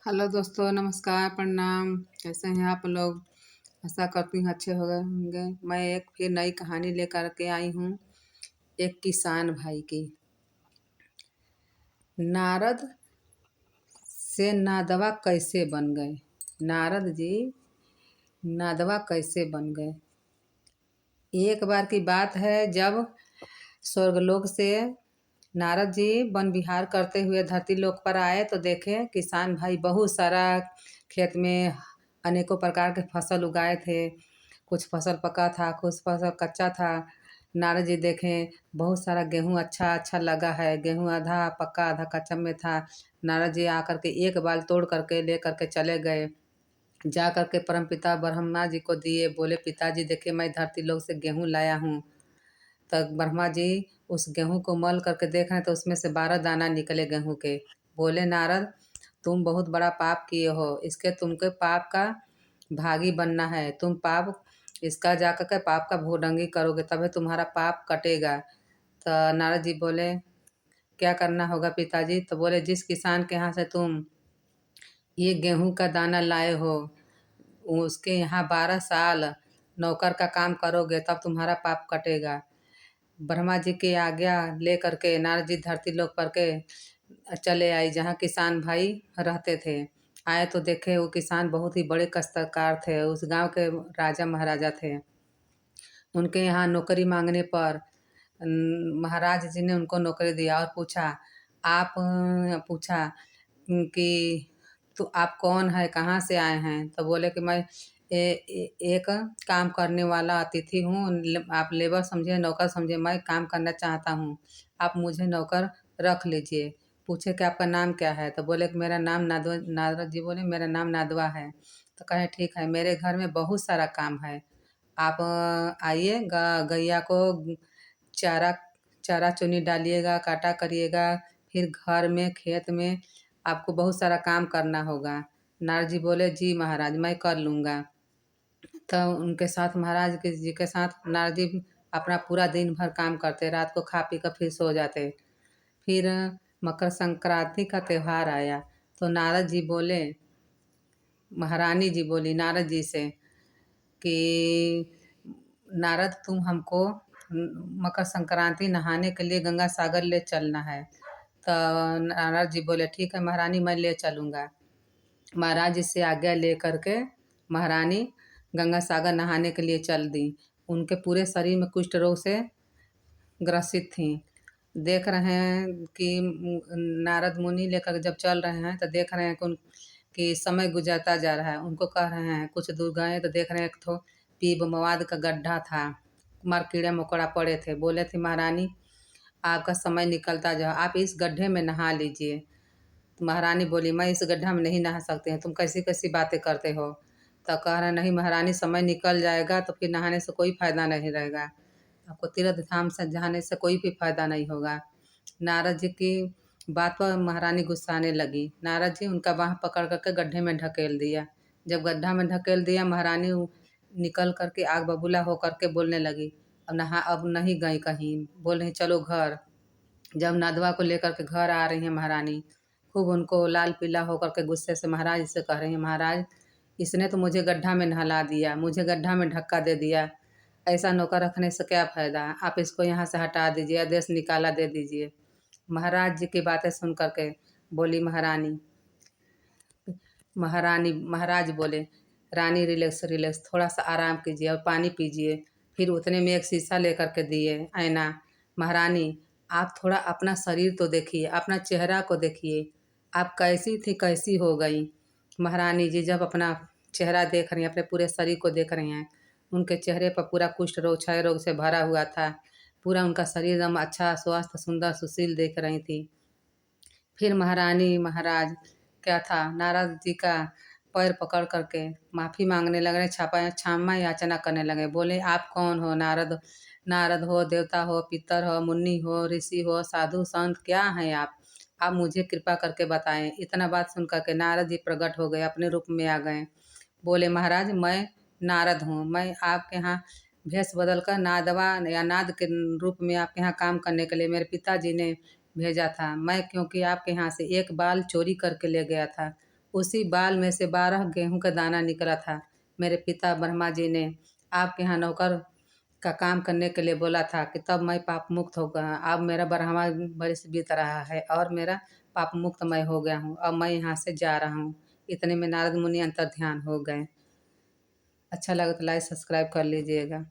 Hello दोस्तों, नमस्कार, प्रणाम। कैसे हैं आप लोग? आशा करती हूँ अच्छे हो गए होंगे। मैं एक फिर नई कहानी लेकर के आई हूँ, एक किसान भाई की। नारद से नादवा कैसे बन गए? नारद जी नादवा कैसे बन गए? एक बार की बात है, जब स्वर्गलोक से नारद जी वन विहार करते हुए धरती लोक पर आए तो देखे किसान भाई बहुत सारा खेत में अनेकों प्रकार के फसल उगाए थे। कुछ फसल पका था, कुछ फसल कच्चा था। नारद जी देखे बहुत सारा गेहूं अच्छा अच्छा लगा है। गेहूं आधा पक्का आधा कच्चा में था। नारद जी आकर के एक बाल तोड़ करके ले करके चले गए। जा करके परमपिता ब्रह्मा जी को दिए। बोले, पिताजी देखिए, मैं धरती लोक से गेहूं लाया हूँ। तब ब्रह्मा जी उस गेहूं को मल करके देख रहे तो उसमें से 12 दाना निकले गेहूं के। बोले, नारद, तुम बहुत बड़ा पाप किए हो। इसके तुमके पाप का भागी बनना है। तुम पाप इसका जाकर के पाप का भोडंगी करोगे, तभी तुम्हारा पाप कटेगा। तो नारद जी बोले, क्या करना होगा पिताजी? तो बोले, जिस किसान के यहाँ से तुम ये गेहूं का दाना लाए हो, उसके यहाँ 12 साल नौकर का काम करोगे, तब तुम्हारा पाप कटेगा। ब्रह्मा जी की आज्ञा ले करके नारद जी धरती लोक पर के चले आए, जहाँ किसान भाई रहते थे। आए तो देखे वो किसान बहुत ही बड़े कष्टकार थे। उस गांव के राजा महाराजा थे। उनके यहाँ नौकरी मांगने पर महाराज जी ने उनको नौकरी दिया और पूछा कि तो आप कौन है, कहाँ से आए हैं? तो बोले कि मैं एक काम करने वाला अतिथि हूँ। आप लेबर समझे, नौकर समझे, मैं काम करना चाहता हूँ। आप मुझे नौकर रख लीजिए। पूछे कि आपका नाम क्या है? तो बोले कि मेरा नाम नादवा। नारद जी बोले, मेरा नाम नादवा है। तो कहे, ठीक है, मेरे घर में बहुत सारा काम है। आप आइए, गैया को चारा चारा चुनी डालिएगा, काटा करिएगा। फिर घर में खेत में आपको बहुत सारा काम करना होगा। नारद जी बोले, जी महाराज, मैं कर लूँगा। तो उनके साथ महाराज जी के साथ नारद जी अपना पूरा दिन भर काम करते, रात को खा पी कर फिर सो जाते। फिर मकर संक्रांति का त्यौहार आया तो नारद जी बोले, महारानी जी बोली नारद जी से कि नारद, तुम हमको मकर संक्रांति नहाने के लिए गंगा सागर ले चलना है। तो नारद जी बोले, ठीक है महारानी, मैं ले चलूँगा। महाराज जी से आज्ञा ले करके महारानी गंगा सागर नहाने के लिए चल दी। उनके पूरे शरीर में कुष्ठ रोग से ग्रसित थी। देख रहे हैं कि नारद मुनि लेकर जब चल रहे हैं तो देख रहे हैं कि समय गुजरता जा रहा है। उनको कह रहे हैं, कुछ दूर गए तो देख रहे हैं एक ठो पीप मवाद का गड्ढा था। मार कीड़े मकोड़ा पड़े थे। बोले थे, महारानी, आपका समय निकलता जाओ, आप इस गड्ढे में नहा लीजिए। तो महारानी बोली, मैं इस गड्ढा में नहीं नहा सकती हैं, तुम कैसी कैसी बातें करते हो? तो कह रहे, नहीं महारानी, समय निकल जाएगा तो फिर नहाने से कोई फायदा नहीं रहेगा। आपको तीर्थ धाम से जाने से कोई भी फायदा नहीं होगा। नारद जी की बात पर महारानी गुस्साने लगी। नारद जी उनका बाँह पकड़ करके गड्ढे में ढकेल दिया। जब गड्ढा में ढकेल दिया, महारानी निकल करके आग बबूला होकर के बोलने लगी, अब नहीं गई कहीं। बोल रही, चलो घर। जब नादवा को लेकर के घर आ रही हैं महारानी, खूब उनको लाल पीला होकर के गुस्से से महाराज से कह रही हैं, महाराज, इसने तो मुझे गड्ढा में नहला दिया, मुझे गड्ढा में धक्का दे दिया। ऐसा नौकर रखने से क्या फ़ायदा? आप इसको यहाँ से हटा दीजिए, आदेश निकाला दे दीजिए। महाराज जी की बातें सुन करके बोली महारानी। महाराज बोले, रानी, रिलैक्स रिलैक्स, थोड़ा सा आराम कीजिए और पानी पीजिए। फिर उतने में एक शीशा लेकर के दिए, आईना। महारानी, आप थोड़ा अपना शरीर तो देखिए, अपना चेहरा को देखिए, आप कैसी थी कैसी हो गई। महारानी जी जब अपना चेहरा देख रही हैं, अपने पूरे शरीर को देख रही हैं, उनके चेहरे पर पूरा कुष्ठ रोग, क्षय रोग से भरा हुआ था। पूरा उनका शरीर एकदम अच्छा, स्वस्थ, सुंदर, सुशील देख रही थी। फिर महारानी महाराज क्या था, नारद जी का पैर पकड़ करके माफ़ी मांगने लगे, क्षमा याचना करने लगे। बोले, आप कौन हो? नारद नारद हो, देवता हो, पितर हो, मुनि हो, ऋषि हो, साधु संत, क्या हैं आप? आप मुझे कृपा करके बताएं। इतना बात सुन करके नारद जी प्रकट हो गए, अपने रूप में आ गए। बोले, महाराज, मैं नारद हूँ। मैं आपके यहाँ भेष बदल कर नादवा या नाद के रूप में आपके यहाँ काम करने के लिए मेरे पिताजी ने भेजा था। मैं क्योंकि आपके यहाँ से एक बाल चोरी करके ले गया था, उसी बाल में से 12 गेहूं का दाना निकला था। मेरे पिता ब्रह्मा जी ने आपके यहाँ नौकर का काम करने के लिए बोला था कि तब मैं पाप मुक्त हो गया। अब मेरा 12वां वर्ष बीत रहा है और मेरा पाप मुक्त मैं हो गया हूँ। अब मैं यहाँ से जा रहा हूँ। इतने में नारद मुनि अंतर ध्यान हो गए। अच्छा लगा तो लाइक सब्सक्राइब कर लीजिएगा।